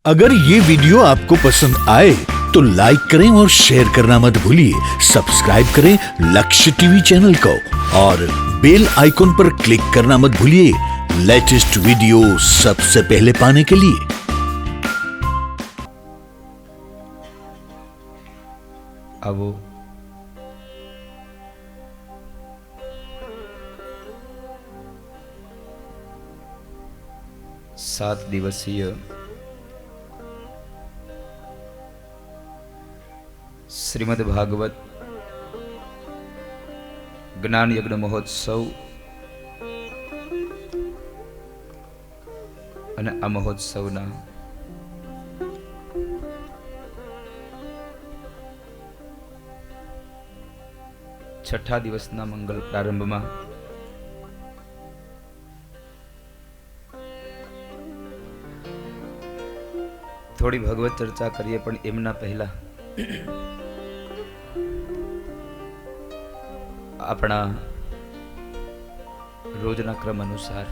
अगर ये वीडियो आपको पसंद आए तो लाइक करें और शेयर करना मत भूलिए। सब्सक्राइब करें लक्ष्य टीवी चैनल को और बेल आइकॉन पर क्लिक करना मत भूलिए लेटेस्ट वीडियो सबसे पहले पाने के लिए। आवो सात दिवसीय श्रीमद् भागवत ज्ञान यज्ञ महोत्सव અને આ મહોત્સવના છઠ્ઠા દિવસના મંગલ પ્રારંભમાં થોડી ભગવત ચર્ચા કરીએ, પણ એમના પહેલા આપણા રોજના ક્રમ અનુસાર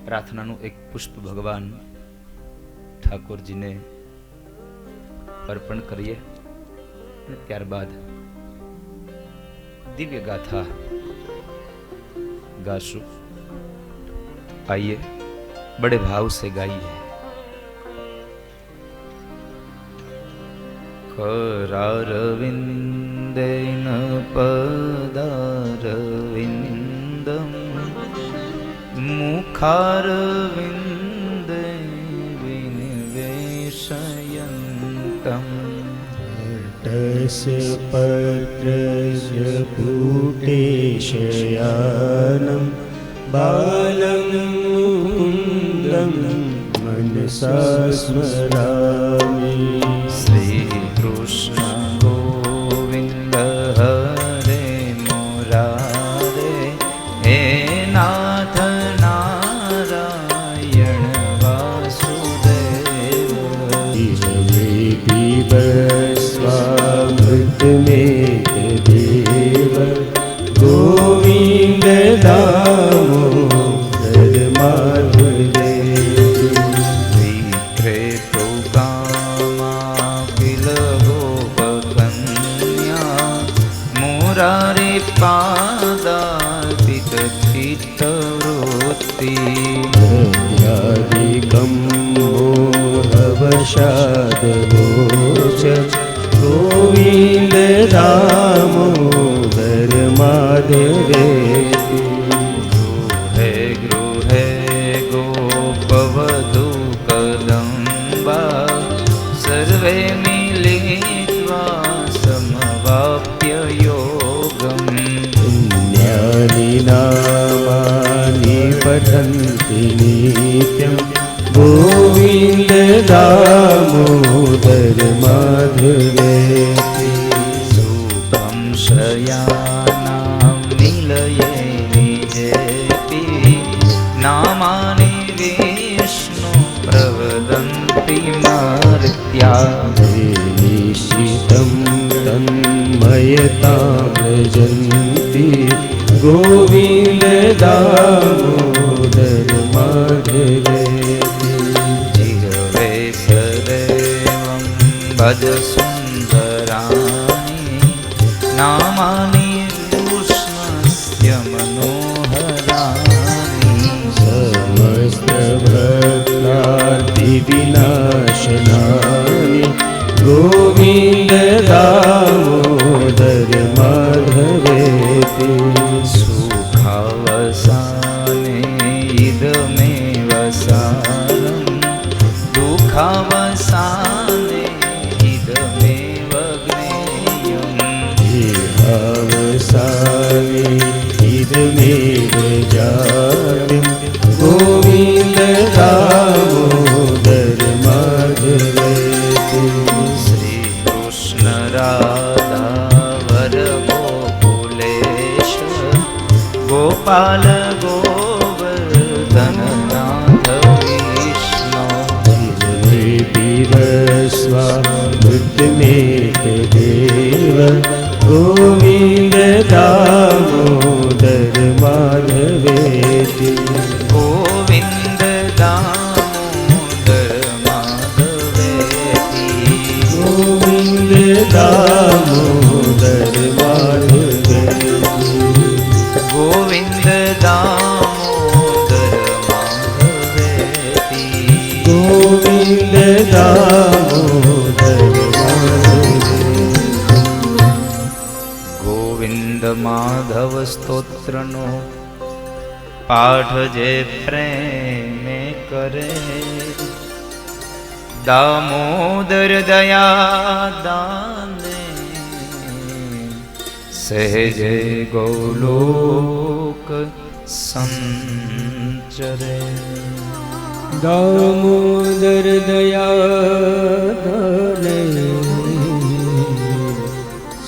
પ્રાર્થનાનું એક પુષ્પ ભગવાન ઠાકોરજીને અર્પણ કરીએ અને ત્યારબાદ દિવ્ય ગાથા ગાશું। आइए बड़े भाव से गाइए। करारविन्देन पदारविन्दं मुखारविन्दे विनिवेशयन्तम् तस्य पत्रस्य पुटेशयानं बालं मुकुन्दं मनसा स्मरामि। श्रीकृष्ण गोविन्द हरे मुरारे हे नाथ नारायण वासुदेव। स्वामृतमेक देव गोविन्द दामोदर माधवेव। विक्रेतो कामाखिल गोपकन्या मुरारे पादार्पित चित्तवृत्ति। हृदयादिकं मोहवशादगोच गोविन्द दामोदर माधवेति। गृहे गृहे गोपवधू कदम्बा सर्वे मिलित्वा समवाप्य योगम्। पुण्यानि नामानि पठन्ति नित्यं गोविन्द दामोदर माधवेति। सुखं शयानां निलये निजेति नामानि विष्णु प्रवदन्ति मर्त्या। निशितं तन्मयतां भजन्ति गोविन्द दामोदर माधवेति। जिह्वे सदैवं भज सुन्दराणि नामानि कृष्णस्य मनोहराणि। समस्तभक्तादिविनाशनानि गोविन्द दामोदर माधवेति। सुखावसाने इदमेव सारं दुःखावसाने इदमेव ज्ञेयम्। देहावसाने इदमेव जातं गोविन्द दामोदर माधवेति। श्रीकृष्ण राधा वर गोकुलेश गोपाल गोवर्धन नाथ विष्णु। स्वामृतमेक देव गोविन्द दामोदर माधवेति। गोविन्द दामोदर સ્તોત્રનો પાઠ જે પ્રેમે કરે, દામોદર દયા દાને સહેજે ગોલોક સંચરે. દામોદર દયાદાને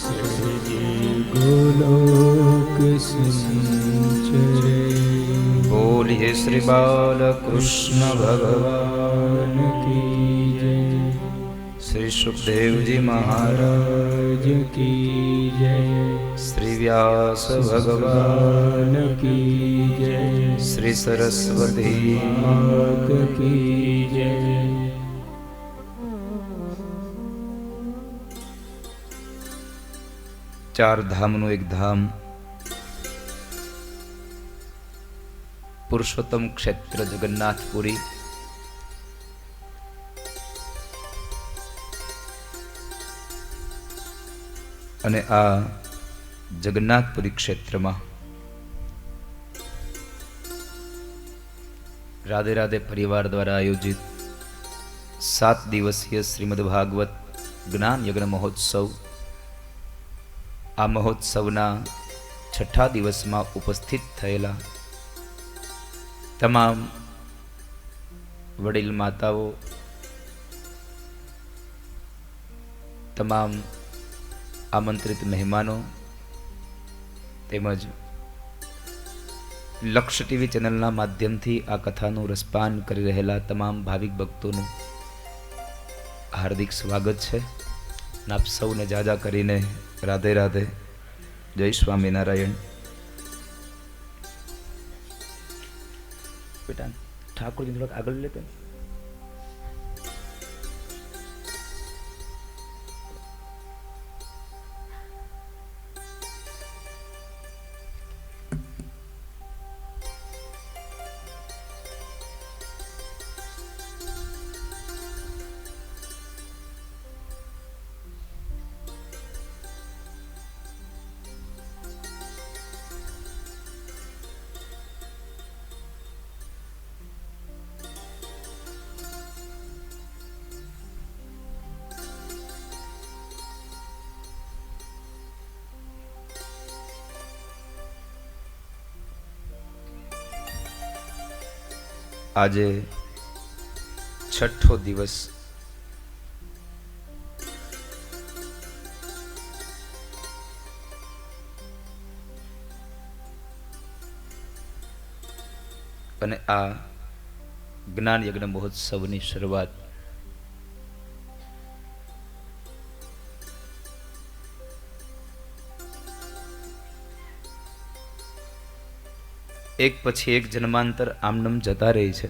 સહેજે ગોલોક સંચરે. બોલીએ શ્રી બાલકૃષ્ણ ભગવાન કી જય. શ્રી સુખદેવજી મહારાજ રાજ કી જય. શ્રી વ્યાસ ભગવાન કી જય. શ્રી સરસ્વતી માત કી જય. ચાર ધામનું એક ધામ પુરુષોત્તમ ક્ષેત્ર જગન્નાથપુરી. અને આ જગન્નાથપુરી ક્ષેત્રમાં રાધે રાધે પરિવાર દ્વારા આયોજિત 7 દિવસીય શ્રીમદ ભાગવત જ્ઞાન યજ્ઞ મહોત્સવ. આ મહોત્સવના 6ઠા દિવસમાં ઉપસ્થિત થયેલા તમામ વડીલ માતાઓ, તમામ આમંત્રિત મહેમાનો તેમજ લક્ષ ટીવી ચેનલના માધ્યમથી આ કથાનું રસપાન કરી રહેલા તમામ ભાવિક ભક્તોનું હાર્દિક સ્વાગત છે. આપ સૌને જાજા કરીને રાધે રાધે, જય સ્વામિનારાયણ. બેટા ઠાકોરજી થોડાક આગળ લેતો. આજે 6ઠો દિવસ અને આ જ્ઞાન યજ્ઞ મહોત્સવની શરૂઆત એક પછી એક જન્માંતર આમનમ જતા રહી છે.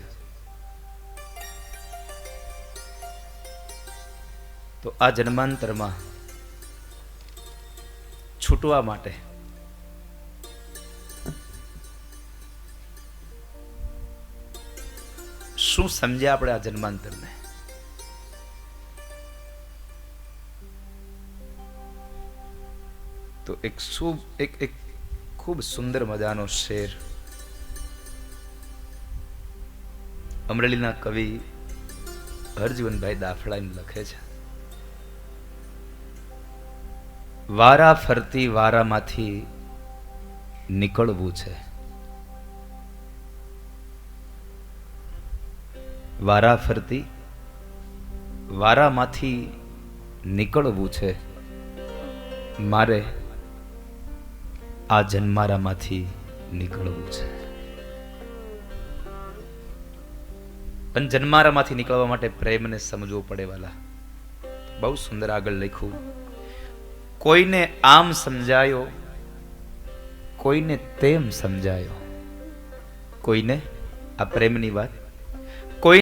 તો આ જન્માંતરમાં છૂટવા માટે શું સમજ્યા આપણે આ જન્માંતરને? તો એક ખૂબ સુંદર મજાનો શેર અમરેલીના કવિ હરજીવનભાઈ દાફડાઈને લખે છે. વારા ફરતી વારામાંથી નીકળવું છે. વારા ફરતી વારામાંથી નીકળવું છે. મારે આ જન્મારામાંથી નીકળવું છે. અને જન્મારામાંથી નીકળવા માટે પ્રેમને સમજવો પડે વાલા. બહુ સુંદર આગળ લખ્યું. કોઈને આમ સમજાયો, કોઈને તેમ સમજાયો, કોઈને આ પ્રેમની વાત. કોઈ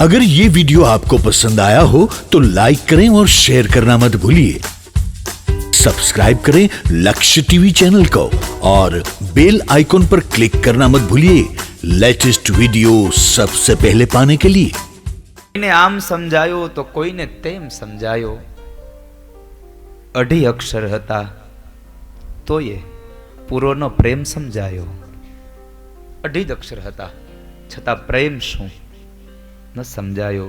अगर ये वीडियो आपको पसंद आया हो तो लाइक करें और शेयर करना मत भूलिए. सब्सक्राइब करें लक्ष्य टीवी चैनल को और बेल आइकॉन पर क्लिक करना मत भूलिए लेटेस्ट वीडियो सबसे पहले पाने के लिए. કોઈને આમ સમજાયો તો કોઈને તેમ સમજાયો. 2.5 અક્ષર હતા તોય પૂરોનો પ્રેમ સમજાયો. 2.5 જ અક્ષર હતા, છતાં પ્રેમ શું ન સમજાયો.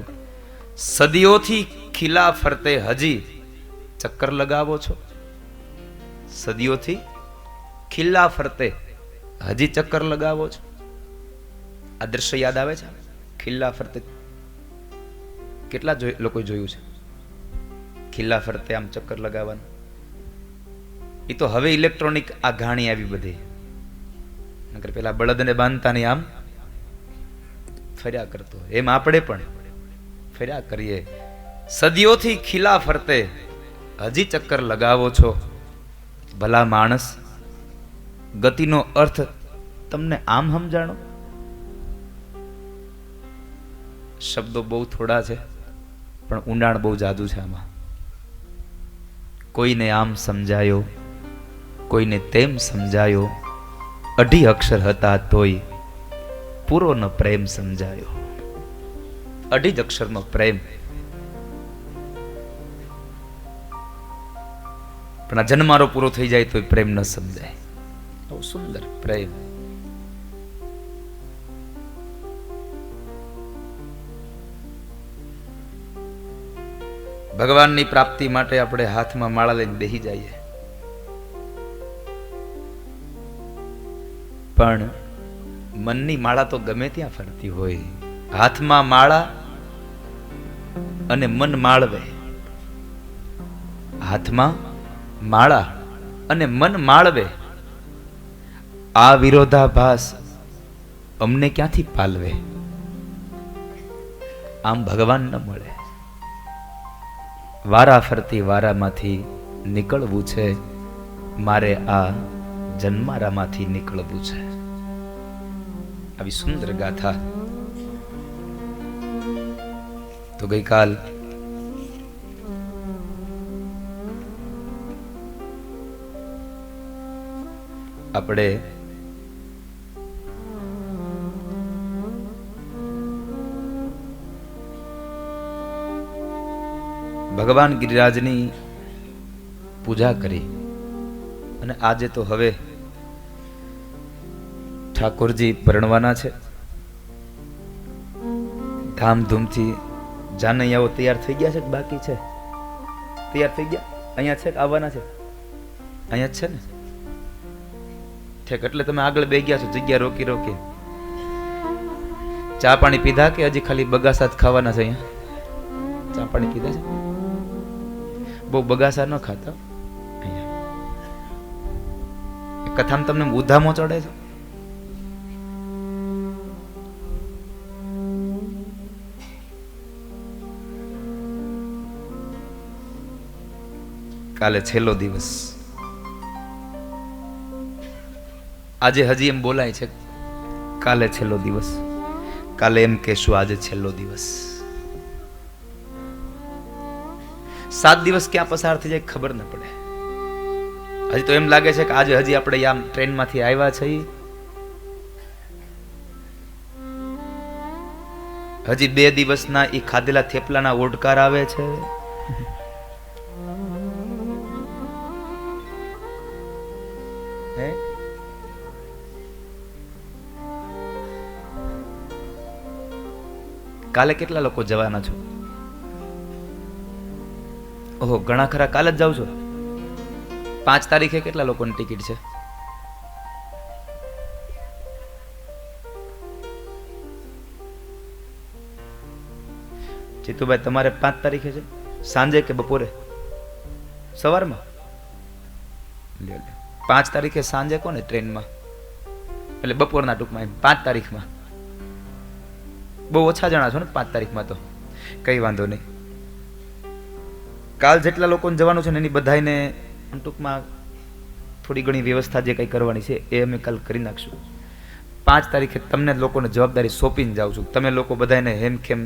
સદીઓથી ખીલા ફરતે હજી ચક્કર લગાવો છો. સદીઓથી ખીલા ફરતે હજી ચક્કર લગાવો છો. આ દ્રશ્ય યાદ આવે છે? ખીલા ફરતે કેટલા લોકો જોયું છે? ખીલા ફરતે આમ ચક્કર લગાવવાનું. એ તો હવે ઇલેક્ટ્રોનિક આ ઘાણી આવી બધી. નકર પેલા બળદને બાંધતાની આમ ફર્યા કરતો, એમ આપણે પણ ફર્યા કરીએ. સદીઓથી ખીલા ફરતે હજી ચક્કર લગાવો છો. ભલા માણસ, ગતિનો અર્થ તમને આમ સમજાણો? શબ્દો બહુ થોડા છે, પણ ઊંડાણ બહુ જાદુ છે આમાં. કોઈને આમ સમજાયો, કોઈને તેમ સમજાયો. 2.5 અક્ષર હતા તોય પૂરોનો પ્રેમ સમજાયો. 2.5 અક્ષરનો પ્રેમ. પણ આ જન્મારો પૂરો થઈ જાય તો પ્રેમ ન સમજાય. બહુ સુંદર પ્રેમ. ભગવાનની પ્રાપ્તિ માટે આપણે હાથમાં માળા લઈને બેસી જઈએ, પણ મનની માળા તો ગમે ત્યાં ફરતી હોય. હાથમાં માળા અને મન માળવે. હાથમાં માળા અને મન માળવે. આ વિરોધાભાસ અમને ક્યાંથી પાલવે? આમ ભગવાન ન મળે. વારા ફરતી વારામાંથી નીકળવું છે મારે, આ જન્મારામાંથી નીકળવું છે. આવી સુંદર ગાથા. તો ગઈકાલ આપણે ભગવાન ગિરિરાજની પૂજા કરી, અને આજે તો હવે ઠાકોરજી પરણવાના છે. ધામધૂમથી જાનૈયાઓ તૈયાર થઈ ગયા છે કે બાકી છે? તૈયાર થઈ ગયા? અહીંયા છે કે આવવાના છે? અહીંયા જ છે ને? ઠેક, એટલે તમે આગળ બે ગયા છો જગ્યા રોકી રોકી. ચા પાણી પીધા કે હજી ખાલી બગાસા જ ખાવાના છે? અહીંયા ચા પાણી પીધા છે? બહુ બગાસા ન ખાતા. અહીંયા કથામાં તમને ઉધામો ચડે છે. કાલે છેલ્લો દિવસ. આજે હજી એમ બોલાય છે કાલે છેલ્લો દિવસ. કાલે એમ કહેશું આજે છેલ્લો દિવસ. 7 દિવસ ક્યાં પસાર થઈ જાય ખબર ન પડે. હજી તો એમ લાગે છે કે આજે હજી આપણે આમ ટ્રેનમાંથી આવ્યા છીએ. હજી 2 દિવસના એ ખાધેલા થેપલાના ઓડકાર આવે છે. કાલે કેટલા લોકો જવાના છો? ઓહો, ઘણા ખરા. કાલે જ જાવ છો? 5 તારીખે કેટલા લોકોની ટિકિટ છે? જીતુભાઈ, તમારે 5 તારીખે છે? સાંજે કે બપોરે? સવારમાં? 5 તારીખે સાંજે કોને ટ્રેનમાં? એટલે બપોરના ટૂંકમાં 5 તારીખમાં. બહુ ઓછા જણા છો ને 5 તારીખમાં? તો કઈ વાંધો નહીં. કાલ જેટલા લોકોને જવાનું છે ને એની બધાને ટૂંકમાં થોડી ઘણી વ્યવસ્થા જે કંઈ કરવાની છે એ અમે કાલ કરી નાખશું. 5 તારીખે તમને લોકોને જવાબદારી સોંપીને જાઉં છું. તમે લોકો બધાને હેમખેમ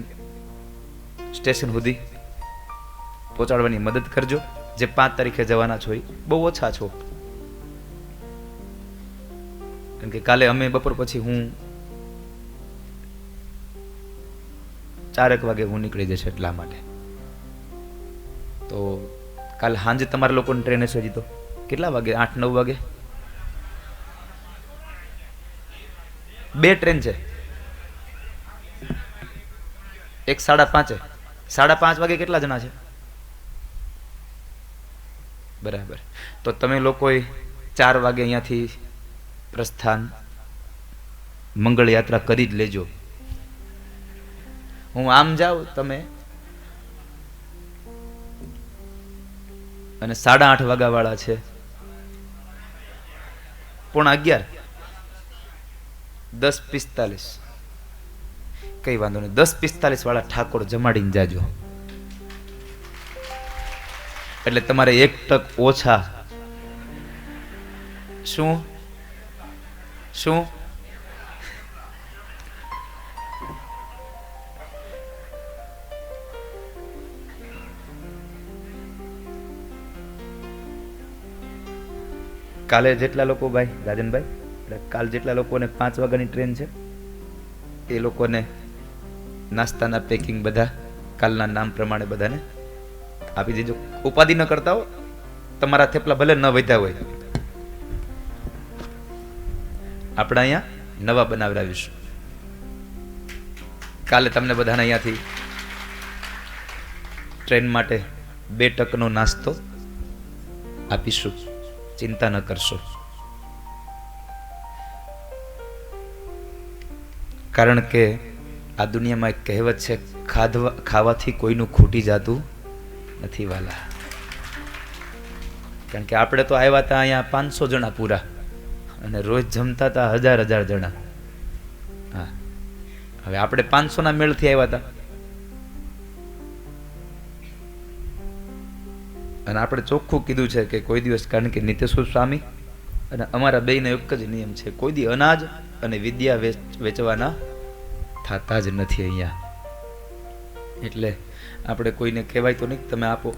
સ્ટેશન સુધી પહોંચાડવાની મદદ કરજો. જે 5 તારીખે જવાના છો એ બહુ ઓછા છો, કેમ કે કાલે અમે બપોર પછી હું 4 વાગે હું નીકળી જશે એટલા માટે. તો કાલ સાંજે તમારા લોકોની ટ્રેન હશે હજી તો કેટલા વાગે? 8-9 વાગે? બે ટ્રેન છે, એક 5:30. 5:30 વાગે કેટલા જણા છે? બરાબર. તો તમે લોકોએ 4 વાગે અહીંયાથી પ્રસ્થાન મંગળ યાત્રા કરી જ લેજો. હું આમ જાઉં તમે અને 8:30 વાગ્યા વાળા છે, 11:45, 10:45. કઈ વાંધો નહીં, 10:45 વાળા ઠાકોર જમાડીને જાજો. એટલે તમારે 1 ટક ઓછા. શું શું કાલે જેટલા લોકો ભાઈ રાજનભાઈ, એટલે કાલ જેટલા લોકોને 5 વાગ્યાની ટ્રેન છે એ લોકોને નાસ્તાના પેકિંગ બધા કાલના નામ પ્રમાણે બધાને આપી દેજો. ઉપાધિ ન કરતા હો, તમારા થેપલા ભલે ન વધ્યા હોય, આપણે અહીંયા નવા બનાવડાવીશું. કાલે તમને બધાને અહીંયાથી ટ્રેન માટે 2 ટકનો નાસ્તો આપીશું, ચિંતા ન કરશો. કારણ કે આ દુનિયામાં એક કહેવત છે, ખાવાથી કોઈનું ખૂટી જાતું નથી વાલા. કારણ કે આપણે તો આવ્યા હતા અહીંયા 500 જણા પૂરા, અને રોજ જમતા હતા 1000 જણા. હા, હવે આપણે 500 ના મેળથી આવ્યા હતા, અને આપણે ચોખ્ખું કીધું છે કે કોઈ દિવસ, કારણ કે નિત્યેશ્વર સ્વામી અને અમારા બેયનો એક જ નિયમ છે, કોઈ દી અનાજ અને વિદ્યા વેચવાના થતા જ નથી અહીંયા. એટલે આપણે કોઈને કહેવાય તો નહીં તમે આપો,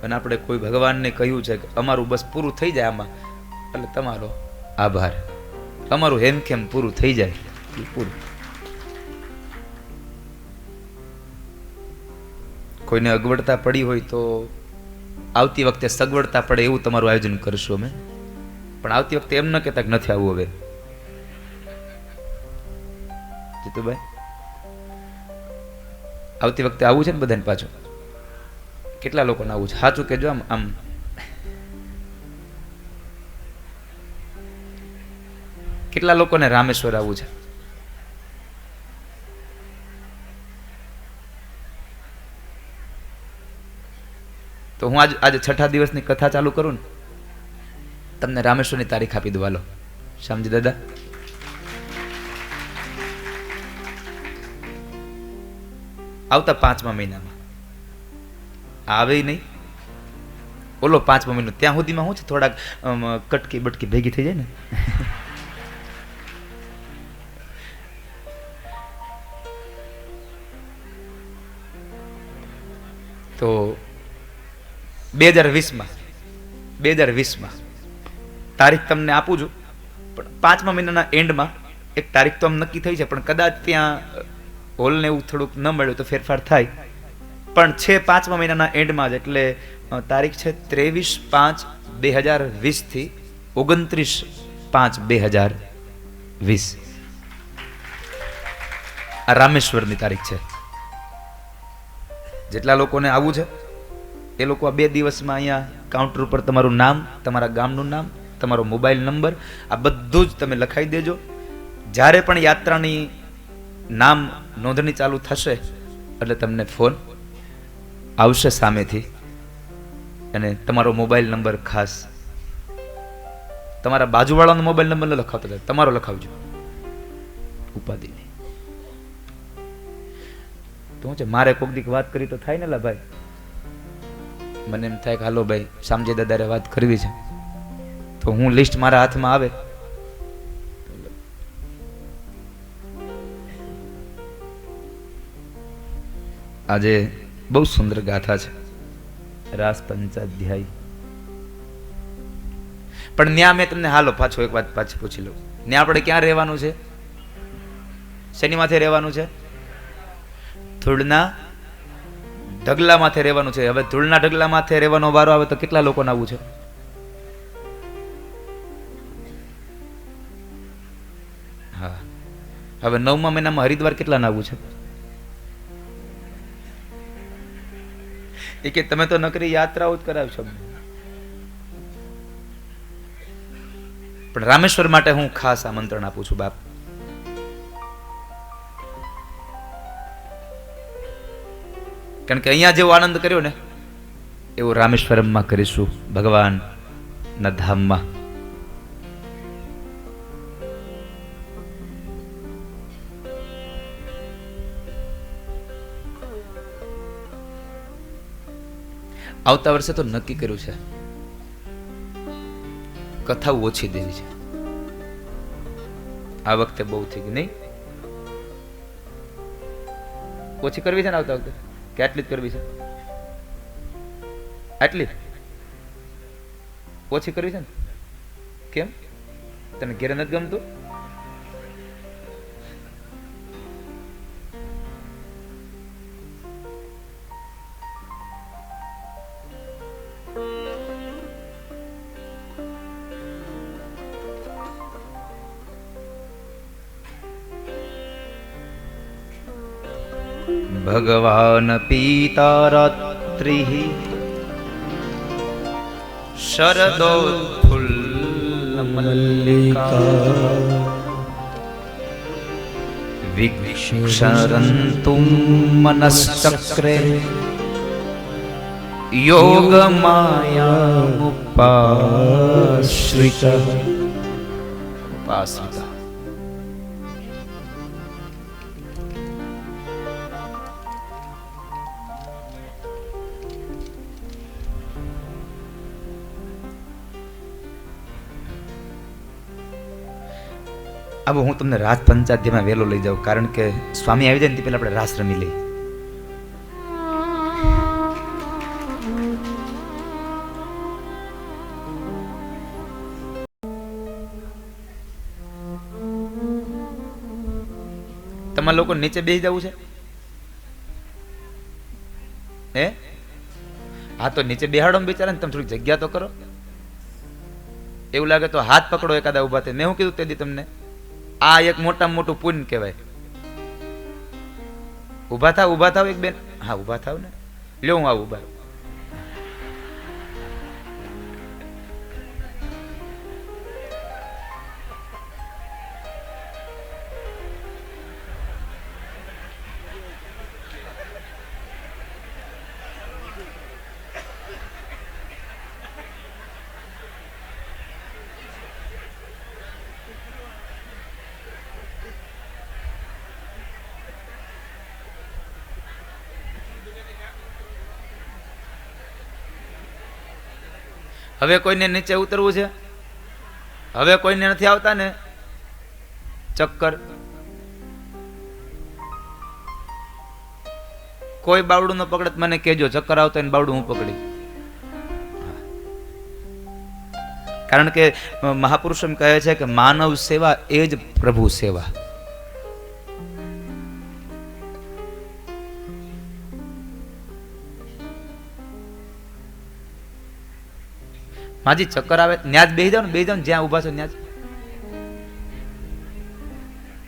અને આપણે કોઈ ભગવાનને કહ્યું છે કે અમારું બસ પૂરું થઈ જાય આમાં, એટલે તમારો આભાર, અમારું હેમખેમ પૂરું થઈ જાય પૂરું. કોઈને અગવડતા પડી હોય તો આવતી વખતે સગવડતા પડે એવું તમારું આયોજન કરશું અમે, પણ આવતી વખતે એમ ન કહેતા કે નથી આવવું. હવે જીતુભાઈ, આવતી વખતે આવવું છે ને બધાને પાછું? કેટલા લોકોને આવવું છે? સાચું કહેજો. આમ આમ કેટલા લોકોને રામેશ્વર આવવું છે? તો હું આજે 6ઠા દિવસની કથા ચાલુ કરું ને, તમને રામેશ્વરની તારીખ આપી દઉં. હાલો શ્યામજી દાદા, આવતા 5મા મહિનામાં આવે નહીં, ઓલો 5મો મહિનો ત્યાં સુધીમાં શું છે, થોડાક કટકી બટકી ભેગી થઈ જાય ને. તો 2020માં તારીખ તમને આપું છું, પણ 5મા મહિનાના એન્ડમાં એક તારીખ તો આમ નક્કી થઈ છે, પણ કદાચ ત્યાં હોલને એવું થોડુંક ન મળ્યું તો ફેરફાર થાય, પણ છે 5મા મહિનાના એન્ડમાં જ. એટલે તારીખ છે 23/5/2020 થી 29/5/2020. આ રામેશ્વરની તારીખ છે. જેટલા લોકોને આવવું છે એ લોકો આ 2 દિવસમાં અહીંયા કાઉન્ટર ઉપર તમારું નામ, તમારા ગામનું નામ, તમારો મોબાઈલ નંબર, આ બધું જ તમે લખાઈ દેજો. જ્યારે પણ યાત્રાની નામ નોંધણી ચાલુ થશે એટલે તમને ફોન આવશે સામેથી, અને તમારો મોબાઈલ નંબર ખાસ તમારા બાજુવાળાનો મોબાઈલ નંબર ન લખાવતા, તમારો લખાવજો, ઉપાધિ નહીં. તો શું છે, મારે કોક દીક વાત કરી તો થાય ને લા ભાઈ, મને એમ થાય કે હાલો ભાઈ શામજી દાદારે વાત કરવી છે, તો હું લિસ્ટ મારા હાથમાં આવે આજે બહુ સુંદર ગાથા છે, રાસ પંચાધ્યાય. પણ ન્યા મેં તમને હાલો પાછો એક વાત પાછી પૂછી લઉં, ન્યા આપણે ક્યાં રહેવાનું છે? શેની માથે રહેવાનું છે? ધૂળના ઢગલા માથે રહેવાનું છે. હવે ધૂળના ઢગલા માથે રહેવાનો વારો આવે તો કેટલા લોકોને આવવું છે? હા, હવે 9મા મહિનામાં હરિદ્વાર કેટલા નાવું છે? એ કે તમે તો નકરી યાત્રાઓ જ કરાવશો. પણ રામેશ્વર માટે હું ખાસ આમંત્રણ આપું છું બાપ. કારણ કે અહીંયા જેવો આનંદ કર્યો ને એવો રામેશ્વરમમાં કરીશું, ભગવાનના ધામમાં. આવતા વર્ષે તો નક્કી કર્યું છે કથાઓ ઓછી દેવી છે. આ વખતે બહુ થઈ ગઈ નહીં? ઓછી કરવી છે ને આવતા વખતે? કે આટલી જ કરવી છે? આટલી ઓછી કરવી છે ને? કેમ? તને ઘેરે નથી ગમતું? ભગવાન પીતા રાત્રિ શરદોત્ફુલ્લ મલ્લિકા વિક્ષરન્તુમ મનશ્ચક્રે યોગ માયામુપાશ્રિતઃ. अब હું તમને રાસ પંચાધ્યાયમાં વહેલો લઈ જાઉં, કારણ કે સ્વામી આવી જાય ને તે પહેલા આપણે રાસ રમી લઈએ. તમારા લોકો નીચે બેસી જવું છે? હે? હા તો નીચે બેહાડો ને બિચારા, તમે થોડીક જગ્યા તો કરો. એવું લાગે તો હાથ પકડો એકાદા ઉભા થાય. મેં શું કીધું તે દી તમને? આ એક મોટામાં મોટું પુણ્ય કહેવાય. ઉભા થાવ એક બેન. હા ઉભા થાવ ને. લ્યો હું આવું ઉભા. હવે કોઈને નીચે ઉતરવું છે? હવે કોઈને નથી આવતા ને ચક્કર? કોઈ બાવડું ન પકડે મને કહેજો, ચક્કર આવતા એને બાવડું હું પકડી. કારણ કે મહાપુરુષ એમ કહે છે કે માનવ સેવા એ જ પ્રભુ સેવા. માજી ચક્કર આવે ન્યાજ બેસી જાવ ને, બેસી જાવ ને જ્યાં ઉભા છો ન્યાજ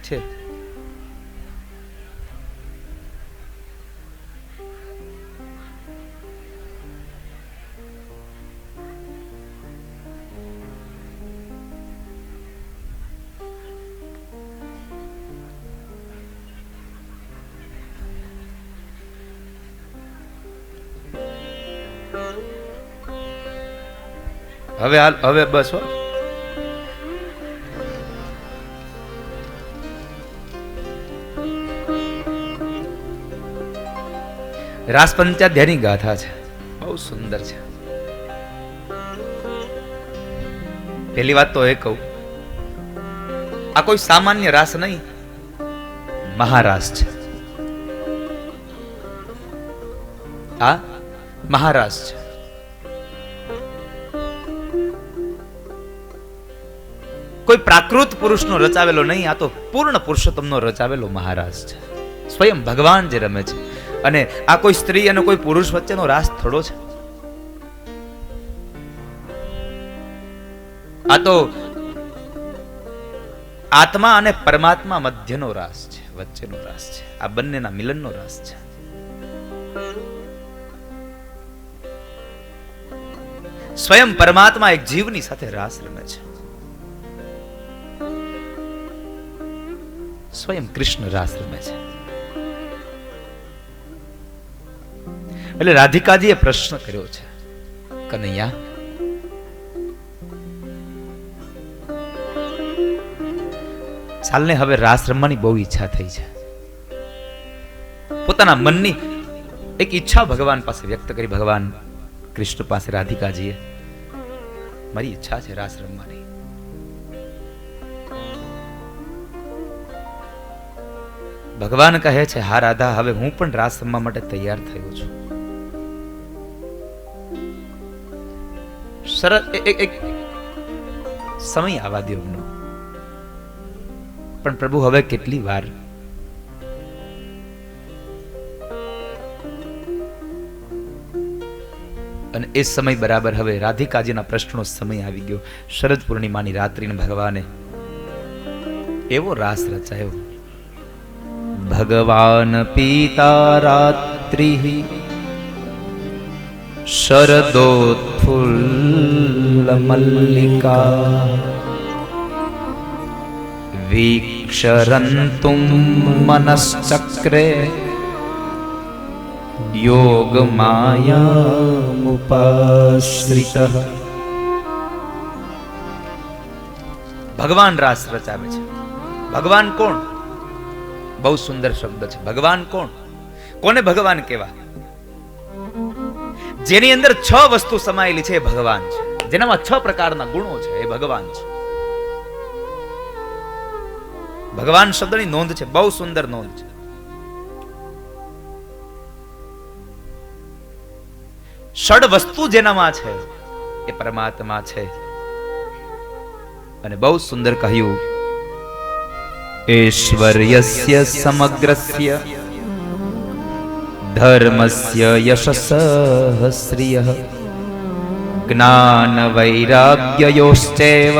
છે. હવે હાલ, હવે બસ હો. રાસ પંચાધ્યાયની ગાથા છે, બહુ સુંદર છે. પહેલી વાત તો એ કહું, આ કોઈ સામાન્ય રાસ નહીં, મહારાસ છે. આ મહારાસ છે. કોઈ પ્રાકૃત પુરુષનો રચાવેલો નહીં, આ તો પૂર્ણ પુરુષોત્તમનો રચાવેલો મહારાસ છે. સ્વયં ભગવાન જે રમે છે. અને આ કોઈ સ્ત્રી અને કોઈ પુરુષ વચ્ચેનો રાસ થોડો છે. આ તો આત્મા અને પરમાત્મા મધ્યનો રાસ છે, વચ્ચેનો રાસ છે, આ બંનેના મિલનનો રાસ છે. સ્વયં પરમાત્મા એક જીવની સાથે રાસ રમે છે. સ્વયં કૃષ્ણ રાસ રમે છે. એટલે રાધિકાજીએ પ્રશ્ન કર્યો છે, કનૈયા, ચાલને હવે રાસ રમવાની બહુ ઈચ્છા થઈ છે. પોતાના મનની એક ઈચ્છા ભગવાન પાસે વ્યક્ત કરી. ભગવાન કૃષ્ણ પાસે રાધિકાજીએ, મારી ઈચ્છા છે રાસ રમવાની. ભગવાન કહે છે, હા રાધા, હવે હું પણ રાસ રમવા માટે તૈયાર થયો છું. સરસ એક સમય આવા દો એમનો. પણ પ્રભુ હવે કેટલી વાર? અને એ સમય બરાબર હવે રાધિકાજીના પ્રશ્નનો સમય આવી ગયો. શરદ પૂર્ણિમાની રાત્રિને ભગવાને એવો રાસ રચાયો. ભગવાન પીતા રાત્રિ શરદોત્ફુલ્લ મલ્લિકા વીક્ષરંતુમ મનશ્ચક્રે યોગ માયામુપાશ્રિતઃ. ભગવાન રાસ રચાવે છે. ભગવાન કોણ? બહુ સુંદર શબ્દ છે. ભગવાન કોણ? કોને ભગવાન કહેવા? જેની અંદર 6 વસ્તુ સમાયેલી છે એ ભગવાન છે. જેનામાં 6 પ્રકારના ગુણો છે એ ભગવાન છે. ભગવાન શબ્દની નોંધ છે, બહુ સુંદર નોંધ છે. ષડ વસ્તુ જેનામાં છે એ પરમાત્મા છે. અને બહુ સુંદર કહ્યું, ઐશ્વર્યસ્ય સમગ્રસ્ય ધર્મસ્ય યશસઃ શ્રિયઃ જ્ઞાન વૈરાગ્યયોશ્ચૈવ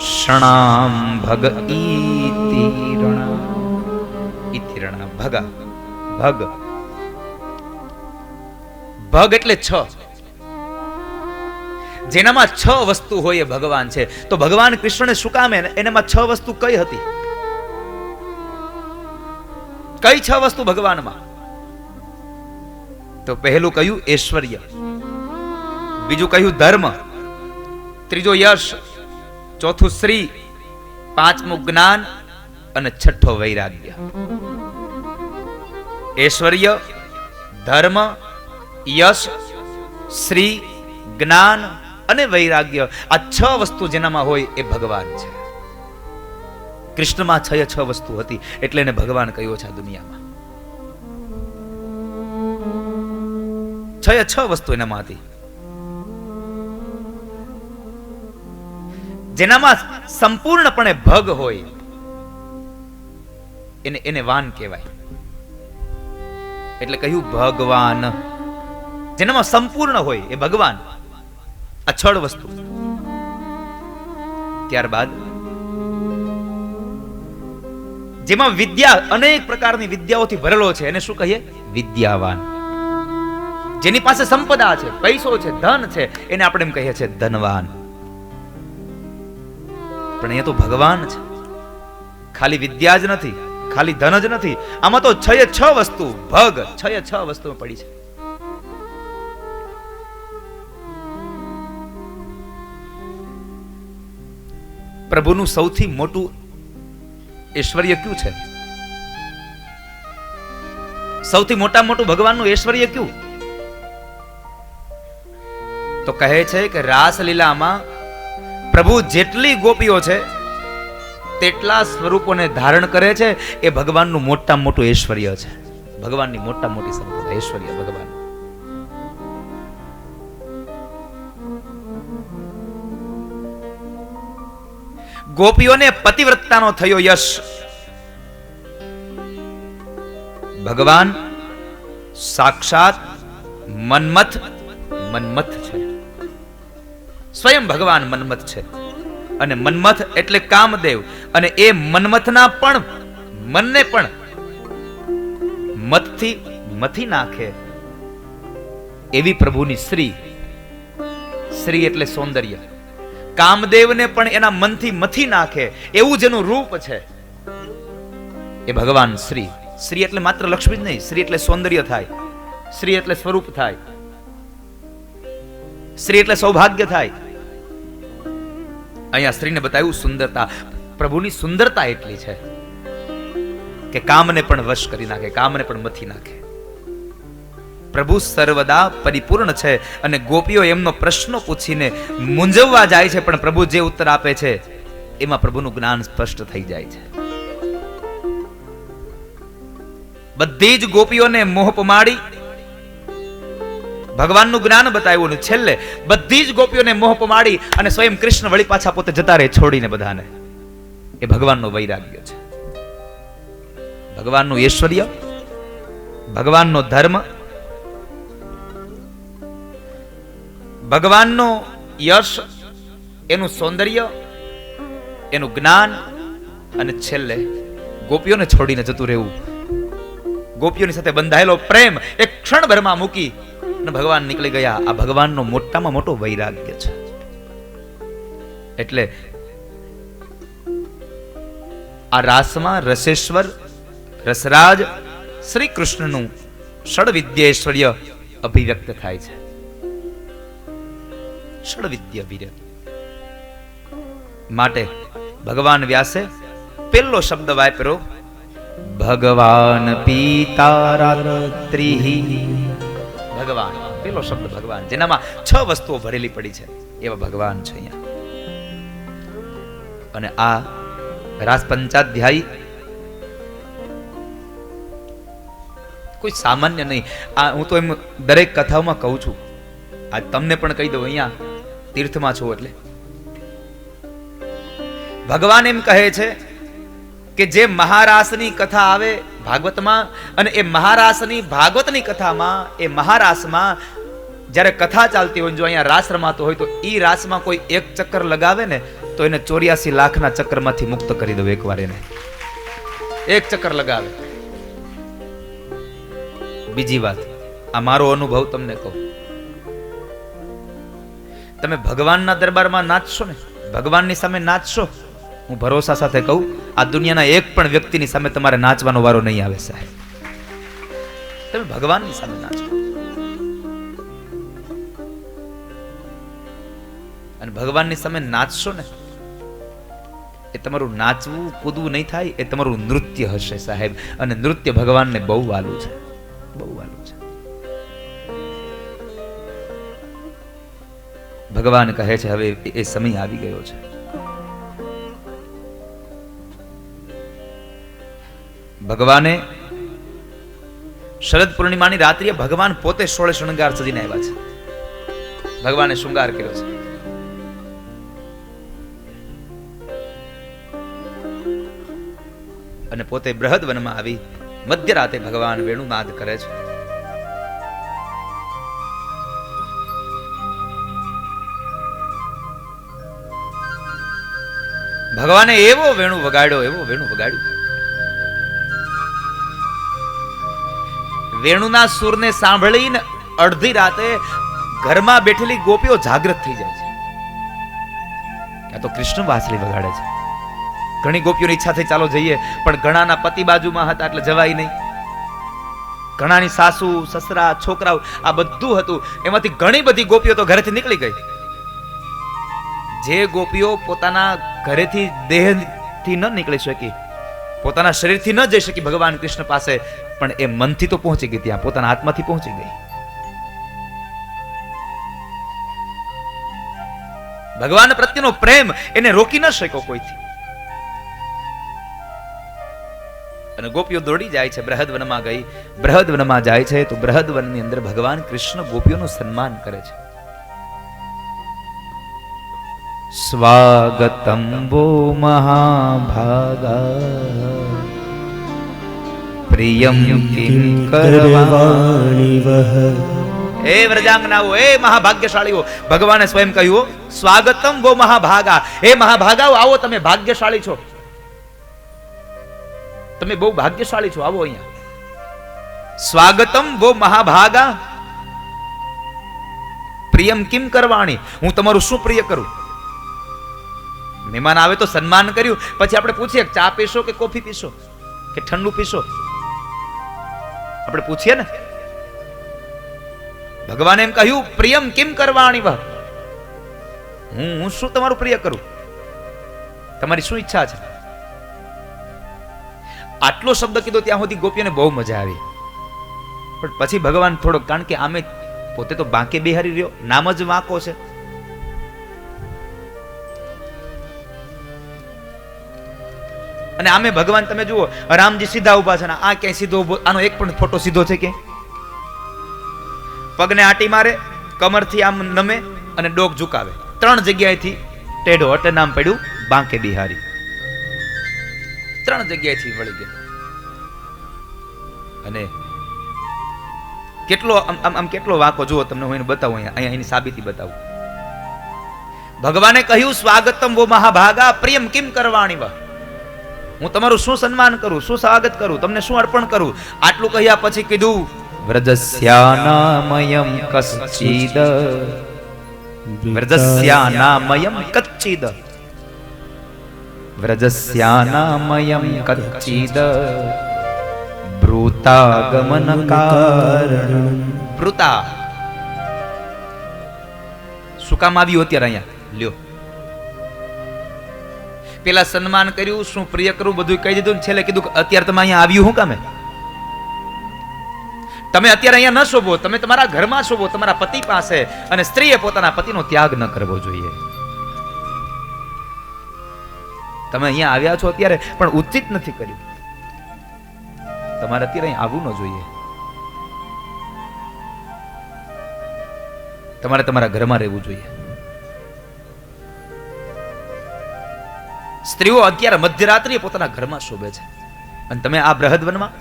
ષણામ ભગ ઇતિ રણા. ભગ એટલે 6. જેનામાં 6 વસ્તુ હોય એ ભગવાન છે. તો ભગવાન કૃષ્ણને શું કામ એનામાં 6 વસ્તુ કઈ હતી? કઈ 6 વસ્તુ ભગવાનમાં? તો પહેલું કહ્યું ઐશ્વર્ય, બીજું કહ્યું ધર્મ, ત્રીજો યશ, ચોથું શ્રી, પાંચમું જ્ઞાન અને છઠ્ઠો વૈરાગ્ય. ઐશ્વર્ય, ધર્મ, યશ, શ્રી, જ્ઞાન અને વૈરાગ્ય, આ 6 વસ્તુ જેનામાં હોય એ ભગવાન છે. કૃષ્ણમાં 6 વસ્તુ હતી એટલે એને ભગવાન કહ્યો છે. આ દુનિયામાં 6 વસ્તુ એનામાં હતી. જેનામાં સંપૂર્ણપણે ભગ હોય એને વાન કહેવાય. એટલે કહ્યું ભગવાન. જેનામાં સંપૂર્ણ હોય એ ભગવાન. આ 6 વસ્તુ. ત્યારબાદ જેમાં વિદ્યા, અનેક પ્રકારની વિદ્યાઓથી ભરેલો છે, એને શું કહીએ? વિદ્યાવાન. જેની પાસે સંપદા છે, પૈસો છે, ધન છે, એને આપણે એમ કહીએ છીએ ધનવાન. પણ એ તો ભગવાન છે. ખાલી વિદ્યા જ નથી, ખાલી ધન જ નથી, આમાં તો 6 વસ્તુ ભગ 6 વસ્તુમાં પડી છે. પ્રભુનું સૌથી મોટું ઐશ્વર્ય કયું છે? સૌથી મોટું ભગવાનનું ઐશ્વર્ય કયું? તો કહે છે કે રાસલીલામાં પ્રભુ જેટલી ગોપીઓ છે તેટલા સ્વરૂપોને ધારણ કરે છે. એ ભગવાનનું મોટું ઐશ્વર્ય છે. ભગવાનની મોટી સંપદા, ઐશ્વર્ય ભગવાન. ગોપીઓને પતિવ્રતાનો થયો યશ. ભગવાન સાક્ષાત મન્મથ છે. સ્વયં ભગવાન મન્મથ છે. અને મન્મથ એટલે કામદેવ, અને એ મન્મથના પણ મનને પણ મતથી મથી નાખે એવી પ્રભુની શ્રી. શ્રી એટલે સૌંદર્ય. કામદેવને પણ એના મનથી મથી નાખે એવું જેનું રૂપ છે એ ભગવાન શ્રી. શ્રી એટલે માત્ર લક્ષ્મી જ નહીં, શ્રી એટલે સૌંદર્ય થાય, શ્રી એટલે સ્વરૂપ થાય, શ્રી એટલે સૌભાગ્ય થાય. અહીંયા સ્ત્રીને બતાવ્યું સુંદરતા. પ્રભુની સુંદરતા એટલી છે કે કામને પણ વશ કરી નાખે, કામને પણ મથી નાખે. પ્રભુ સર્વદા પરિપૂર્ણ છે અને ગોપીઓ એમનો પ્રશ્નો પૂછીને મૂંઝવવા જાય છે, પણ પ્રભુ જે ઉત્તર આપે છે એમાં પ્રભુનું જ્ઞાન સ્પષ્ટ થઈ જાય છે. બધી જ ગોપીઓને મોહ પમાડી ભગવાનનું જ્ઞાન બતાવ્યું, છેલ્લે બધી જ ગોપીઓને મોહ પમાડી અને સ્વયં કૃષ્ણ વળી પાછા પોતે જતા રહે છોડીને બધાને. એ ભગવાનનો વૈરાગ્ય છે, ભગવાનનું ઐશ્વર્ય, ભગવાનનો ધર્મ, ભગવાનનો યશ, એનું સૌંદર્ય, એનું જ્ઞાન, અને છેલ્લે ગોપીઓને છોડીને જતું રહેવું. ગોપીઓની સાથે બંધાયેલો પ્રેમ એક ક્ષણભરમાં મૂકી અને ભગવાન નીકળી ગયા. આ ભગવાનનો મોટામાં મોટો વૈરાગ્ય છે. એટલે આ રાસમાં રસેશ્વર રસરાજ શ્રી કૃષ્ણનું ષડવિદ્યેશ્વર્ય અભિવ્યક્ત થાય છે. ષડવિદ્ય વીર્ય માટે ભગવાન વ્યાસે પેલો શબ્દ વાપર્યો, ભગવાન પિતારાત્રિ. ભગવાન પેલો શબ્દ ભગવાન, જેનામાં 6 વસ્તુઓ ભરેલી પડી છે એવા ભગવાન છે અહીંયા. અને આ રાસ પંચાધ્યાયી કોઈ સામાન્ય નહીં. આ હું તો એમ દરેક કથાઓમાં કહું છું, આજ તમને પણ કહી દઉં, અહીંયા તીર્થમાં છો એટલે ભગવાન એમ કહે છે કે જે મહારાસની કથા આવે ભાગવતમાં, અને એ મહારાસની ભાગવતની કથામાં, એ મહારાસમાં જ્યારે કથા ચાલતી હોય, જો અહીંયા રાસ રમાતો હોય તો ઈ રાસમાં કોઈ એક ચક્કર લગાવે ને તો એને 84 લાખના ચક્કરમાંથી મુક્ત કરી દો. એકવાર એને એક ચક્કર લગાવે. બીજી વાત, આ મારો અનુભવ તમને કહું, તમે ભગવાનના દરબારમાં નાચશો ને, ભગવાનની સામે નાચશો, હું ભરોસા સાથે કહું, આ દુનિયાના એક પણ વ્યક્તિની સામે તમારે નાચવાનો વારો નહીં આવે સાહેબ. તમે ભગવાનની સામે નાચો, અને ભગવાનની સામે નાચશો ને, એ તમારું નાચવું કૂદવું નહીં થાય, એ તમારું નૃત્ય હશે સાહેબ. અને નૃત્ય ભગવાનને બહુ વાલું છે, બહુ વાલું છે. ભગવાન કહે છે હવે એ સમય આવી ગયો છે. ભગવાને શરદ પૂર્ણિમાની રાત્રિએ ભગવાન પોતે 16 શૃંગાર સજીને આવ્યા છે. ભગવાને શૃંગાર કર્યો છે. અને પોતે બૃહદ વનમાં આવી મધ્યરાતે ભગવાન વેણુનાદ કરે છે. ભગવાને એવો વેણુ વગાડ્યો, એવો વેણુ વગાડ્યું, વેણુના સૂરને સાંભળીને અડધી રાતે ઘરમાં બેઠેલી ગોપીઓ જાગૃત થઈ જાય છે. આ તો કૃષ્ણ વાંસળી વગાડે છે. ઘણી ગોપીઓની ઈચ્છા થઈ ચાલો જઈએ, પણ ઘણાના પતિ બાજુમાં હતા એટલે જવાય નહીં. ઘણાની સાસુ સસરા છોકરાઓ આ બધું હતું. એમાંથી ઘણી બધી ગોપીઓ તો ઘરેથી નીકળી ગઈ. જે ગોપીઓ પોતાના ઘરેથી દેહથી ન નીકળી શકી, પોતાના શરીરથી ન જઈ શકી ભગવાન કૃષ્ણ પાસે, પણ એ મનથી તો પહોંચી ગઈ, ત્યાં પોતાના આત્માથી પહોંચી ગઈ. ભગવાન પ્રત્યેનો પ્રેમ એને રોકી ન શક્યો કોઈથી. અને ગોપીઓ દોડી જાય છે, બૃહદવનમાં ગઈ. બૃહદવનમાં જાય છે તો બૃહદવનની અંદર ભગવાન કૃષ્ણ ગોપીઓનું સન્માન કરે છે. સ્વાગતમ વો મહાભાગા પ્રિયમ કિંકરવાણી વહ એ વ્રજાંગનાઓ, એ મહાભાગ્યશાળીઓ, ભગવાને સ્વયં કહ્યું સ્વાગતમ વો મહાભાગા, એ મહાભાગાઓ આવો, તમે ભાગ્યશાળી છો, તમે બહુ ભાગ્યશાળી છો, આવો અહીંયા. સ્વાગતમ વો મહાભાગા પ્રિયમ કિમ કરવાણી, હું તમારું શું પ્રિય કરું. મહેમાન આવે તો સન્માન કર્યું, પછી આપણે પૂછીએ ચા પીશો કે કોફી પીશો કે ઠંડુ પીશો, આપણે પૂછીએ ને. ભગવાને એમ કહ્યું પ્રિયમ કિમ કરવાણી વહ, હું શું તમારું પ્રિય કરું, તમારી શું ઈચ્છા છે. આટલો શબ્દ કીધો ત્યાં સુધી ગોપીઓને બહુ મજા આવી. પણ પછી ભગવાન થોડોક, કારણ કે આમે પોતે તો બાંકે બિહારી રહ્યો, નામ જ વાંકો છે. અને આમે ભગવાન તમે જુઓ, રામજી સીધા ઉભા છે, આ ક્યાંય સીધો ઉભો, આનો એક પણ ફોટો સીધો છે કે? પગને આટી મારે, કમરથી આમ નમે અને ડોક ઝુકાવે, 3 જગ્યાએથી ટેઢો, એટલે નામ પડ્યું બાંકે બિહારી. 3 જગ્યાએથી વળી ગયો. અને કેટલો આમ કેટલો વાંકો જુઓ, તમને હું એને બતાવું, અહીંયા એની સાબિતી બતાવું. ભગવાને કહ્યું સ્વાગતમ વો મહાભાગા પ્રિયમ કિમ કરવાણી વા, હું તમારું શું સન્માન કરું, શું સ્વાગત કરું, તમને શું અર્પણ કરું. આટલું કહ્યા પછી કીધું વ્રજસ્યાનામયમ કચ્છિદ, વ્રજસ્યાનામયમ કચ્છિદ, વ્રજસ્યાનામયમ કચ્છિદ બ્રૂતાગમન કારણ. બ્રૂતા શું કામ આવ્યું અત્યારે અહીંયા લ્યો. પેલા સન્માન કર્યું, શું પ્રિય કરું બધું કહી દીધું, છેલ્લે કીધું અત્યારે તમે અહીંયા આવ્યું શું કામે? તમે અત્યારે અહીંયા ન શોભો, તમે તમારા ઘરમાં શોભો, તમારા પતિ પાસે. અને સ્ત્રીએ પોતાના પતિનો ત્યાગ ન કરવો જોઈએ. તમે અહીંયા આવ્યા છો અત્યારે, પણ ઉચિત નથી કર્યું. તમારે અત્યારે અહીં આવવું ન જોઈએ. તમારે તમારા ઘરમાં રહેવું જોઈએ. સ્ત્રીઓ અત્યારે મધ્યરાત્રિએ પોતાના ઘરમાં શોભે છે, અને તમે આ બૃહદવનમાં.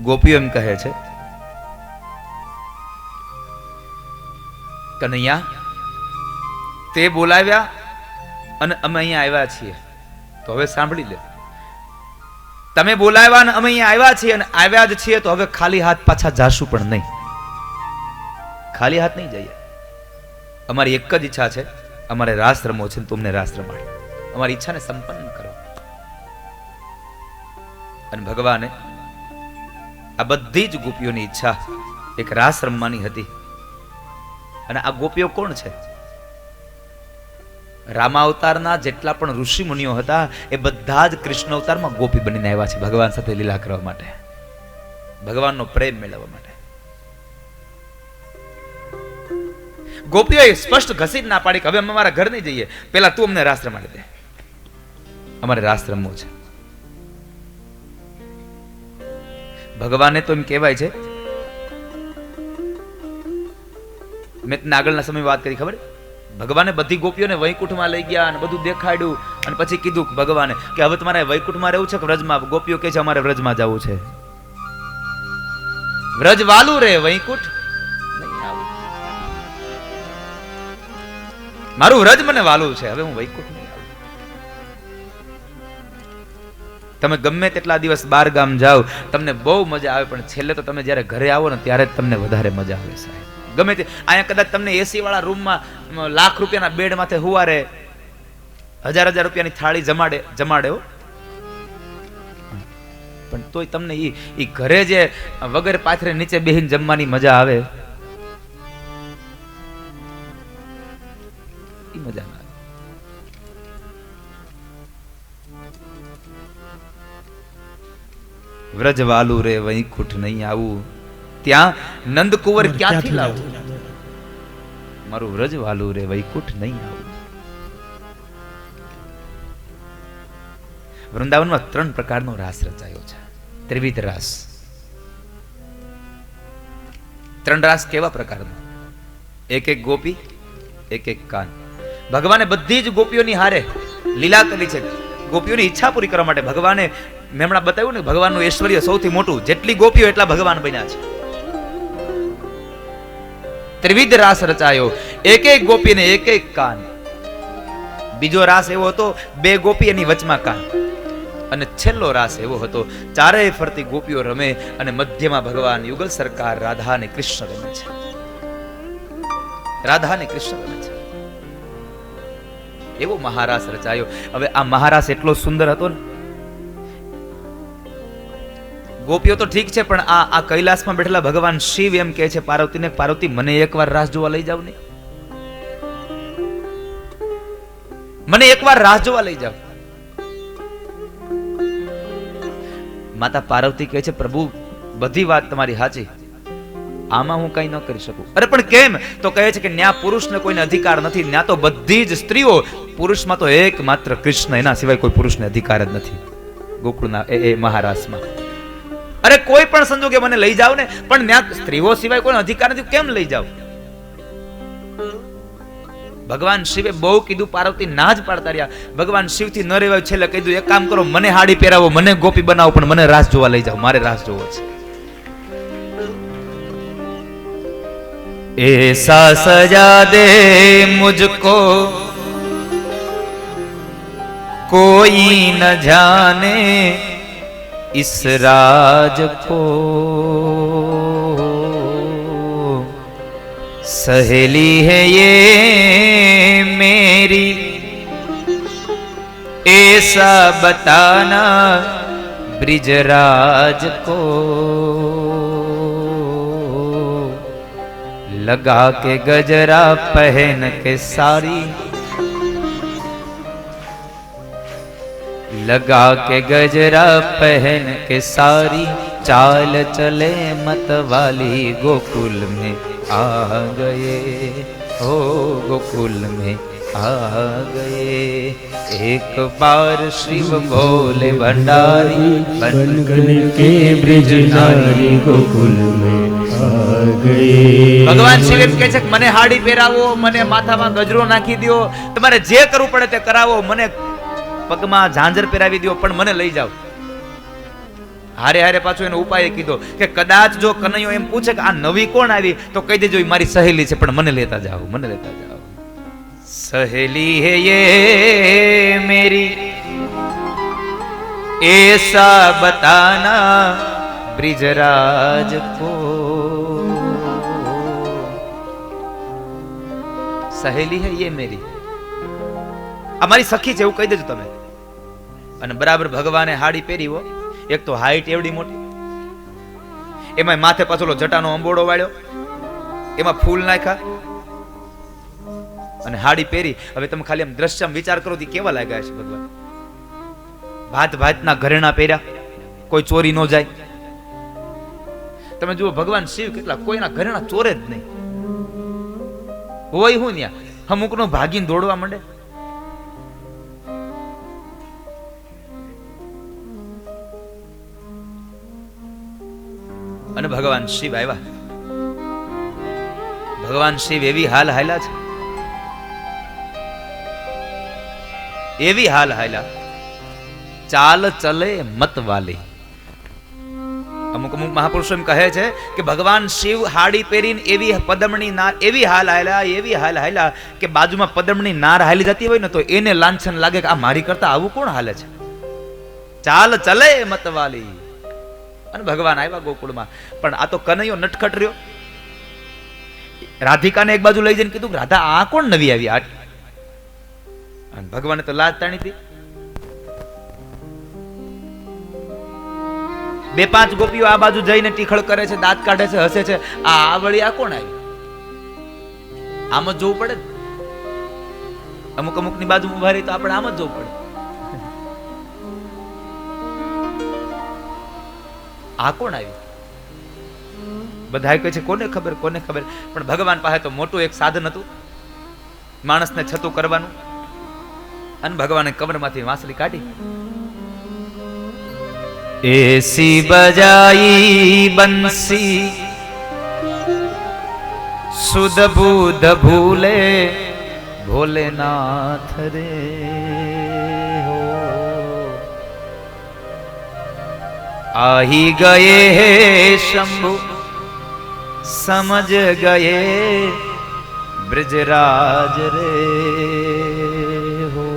ગોપીઓ એમ કહે છે કનૈયા, તે બોલાવ્યા અને અમે અહીંયા આવ્યા છીએ, તો હવે સાંભળી લે. તમે બોલાવ્યા અને અમે અહીંયા આવ્યા છીએ, અને આવ્યા જ છીએ તો હવે ખાલી હાથ પાછા જાશું પણ નહીં. ખાલી હાથ નહીં જઈએ. અમારી એક જ ઈચ્છા છે, અમારે રાસ રમવો છે, તમને રાસ રમાડે. અમારી ઈચ્છાને સંપન્ન કરો. અને ભગવાને આ બધી જ ગોપીઓની ઈચ્છા એક રાસ રમવાની હતી. અને આ ગોપીઓ કોણ છે? રામાવતારના જેટલા પણ ઋષિ મુનિઓ હતા, એ બધા જ કૃષ્ણ અવતારમાં ગોપી બનીને આવ્યા છે, ભગવાન સાથે લીલા કરવા માટે, ભગવાનનો પ્રેમ મેળવવા માટે. ગોપીઓએ સ્પષ્ટ ઘસી ના પાડી કે હવે અમે અમારા ઘર નહીં જઈએ, પેલા તું અમને રાસ રમાડી દે, અમારે રાસ રમવો છે. ભગવાને તો એમ કહેવાય છે, મેં તને આગળના સમય વાત કરી ખબર, ભગવાને બધી ગોપીઓને વૈકુંઠમાં લઈ ગયા અને બધું દેખાડ્યું, અને પછી કીધું ભગવાને કે હવે તમારે વૈકુંઠમાં રહેવું છે કે વ્રજમાં? ગોપીઓ કહે છે અમારે વ્રજમાં જવું છે. વ્રજ વાલું રે, વૈકુંઠ નહીં આવું. મારું વ્રજ મને વાલું છે, હવે હું વૈકુંઠ નહીં આવું. તમે ગમે તેટલા દિવસ બાર ગામ જાઓ, તમને બહુ મજા આવે, પણ છેલ્લે તો તમે જ્યારે ઘરે આવો ને ત્યારે જ તમને વધારે મજા આવે સાહેબ. ગમે તે અહીંયા કદાચ તમને એસી વાળા રૂમમાં લાખ રૂપિયાના બેડ માથે હુવારે 1000 રૂપિયાની થાળી જમાડે હો, પણ તોય તમને ઈ ઘરે જે વગર પાથરે નીચે બેહીને જમવાની મજા આવે, ઈ મજા ના આવે. વ્રજ વાલું રે વૈકુંઠ નહીં આવું, ત્યાં નંદકુંવર ક્યાંથી લાવું? મારું વ્રજ વાલું રે વૈકુંઠ નહીં આવું. વૃંદાવનમાં 3 પ્રકારનો રાસ રચાયો છે, ત્રિવિધ રાસ. 3 રાસ કેવા પ્રકારનો? એક એક ગોપી, એક એક કાન. ભગવાને બધી જ ગોપીઓની હારે લીલા કરી છે. ગોપીઓની ઈચ્છા પૂરી કરવા માટે ભગવાને મેં હમણાં બતાવ્યું ને, ભગવાનનું ઐશ્વર્ય સૌથી મોટું. જેટલી ગોપીઓ એટલા ભગવાન બન્યા છે. ત્રિવિધ રાસ રચાયો, એક એક ગોપીને એક એક કાન. બીજો રાસ એવો હતો, બે ગોપી એની વચમાં કાન. અને છેલ્લો રાસ એવો હતો, ચારેય ફરતી ગોપીઓ રમે અને મધ્યમાં ભગવાન યુગલ સરકાર રાધા અને કૃષ્ણ રમે છે. રાધા અને કૃષ્ણ રમે છે. એવો મહારાસ રચાયો. હવે આ મહારાસ એટલો સુંદર હતો ને, ગોપીઓ તો ઠીક છે, પણ આ કૈલાસમાં બેઠેલા ભગવાન શિવ એમ કહે છે પાર્વતીને, પાર્વતી મને એકવાર રાસ જોવા લઈ જાવ ને, મને એકવાર રાસ જોવા લઈ જાવ. માતા પાર્વતી કહે છે પ્રભુ બધી વાત તમારી સાચી, આમાં હું કઈ ન કરી શકું. અરે પણ કેમ? તો કહે છે કે ન્યા પુરુષને કોઈને અધિકાર નથી, ન્યા તો બધી જ સ્ત્રીઓ, પુરુષમાં તો એકમાત્ર કૃષ્ણ, એના સિવાય કોઈ પુરુષને અધિકાર જ નથી ગોકુળના એ મહારાસમાં. અરે કોઈ પણ સંજોગે મને લઈ જાવ ને, પણ ન્યા સ્ત્રીઓ સિવાય કોઈ અધિકાર નથી, કેમ લઈ જાવ? ભગવાન શિવે બહુ કીધું, પાર્વતી ના જ પાડતા રહ્યા. ભગવાન શિવ થી ન રહેવાય, છેલ્લે કીધું એક કામ કરો, મને હાડી પહેરાવો, મને ગોપી બનાવો, પણ મને રાસ જોવા લઈ જાઓ, મારે રાસ જોવો છે. ऐसा सजा दे मुझको कोई न जाने इस राज को, सहेली है ये मेरी ऐसा बताना ब्रिजराज को, लगा के गजरा पहन के सारी, लगा के गजरा पहन के सारी, चाल चले मत वाली गोकुल में आ गए, ओ गोकुल में आ गए. एक बार शिव बोले भंडारी, बनगन के ब्रिज नारी गोकुल में आ गए. ભગવાન શિવ એમ કહે છે કે મને હાડી પહેરાવો, મને માથામાં ગજરો નાખી દો, તમારે જે કરવું પડે તે કરાવો, મને પગમાં ઝાંઝર પહેરાવી દો, પણ મને લઈ જાઓ. હારે હારે પાછો એનો ઉપાય કીધો કે કદાચ જો કનૈયો એમ પૂછે કે આ નવી કોણ આવી, તો કહી દેજો એ મારી સહેલી છે, પણ મને લેતા જાઓ, મને લેતા જાઓ. સહેલી હે યે મેરી ऐसा बताना ब्रिजराज को, સહેલી હે યે મેરી, અમારી સખી છે એવું કહી દેજો તમે. અને બરાબર ભગવાને હાડી પહેરી હો, એક તો હાઈટ એવડી મોટી, એમાં માથે પાછો જટાનો અંબોડો વાળ્યો, એમાં ફૂલ નાખ્યા અને હાડી પહેરી. હવે તમે ખાલી આમ દ્રશ્ય વિચાર કરો તો કેવા લાગ્યા છે ભગવાન. ભાત ભાતના ઘરેણા પહેર્યા, કોઈ ચોરી ન જાય. તમે જુઓ ભગવાન શિવ કેટલા, કોઈના ઘરેણા ચોરે જ નહીં. હોય હું ત્યાં અમુક નો ભાગીને દોડવા માંડે. અને ભગવાન શિવ આવ્યા. ભગવાન શિવ એવી હાલ હાલ્યા છે, એવી હાલ હાલ્યા, ચાલ ચલે મત વાલી. અમુક અમુક મહાપુરુષો એમ કહે છે કે ભગવાન શિવ હાડી પહેરીને એવી પદમણી નાર, એવી હાલ હાલ્યા, એવી હાલ હાલ્યા કે બાજુમાં પદમણી નાર હાલી જતી હોય ને તો એને લાંછન લાગે કે આ મારી કરતા આવું કોણ હાલે છે. ચાલ ચલે મત વાલી. અને ભગવાન આવ્યા ગોકુળમાં. પણ આ તો કનૈયો નટખટ રહ્યો. રાધિકાને એક બાજુ લઈ જઈને કીધું કે રાધા આ કોણ નવી આવી? અને ભગવાને તો લાજ તાણી હતી. બે પાંચ ગોપીઓ આ બાજુ જઈને ટીખળ કરે છે, દાંત કાઢે છે, હસે છે. આ વળી આ કોણ આવી? આમ જ જોવું પડે. અમુક અમુક ની બાજુ ઉભા રહી તો આપણે આમ જ જોવું પડે. આ કોણ આવી? બધા કહે છે કોને ખબર, કોને ખબર. પણ ભગવાન પાસે તો મોટું એક સાધન હતું માણસને છતું કરવાનું. અને ભગવાને કમરમાંથી વાંસળી કાઢી, એસી બજાઈ બંસી સુધ બુધ ભૂલે भोलेनाथ रे हो। आही गए हे शंभु समझ गए ब्रजराज रे हो।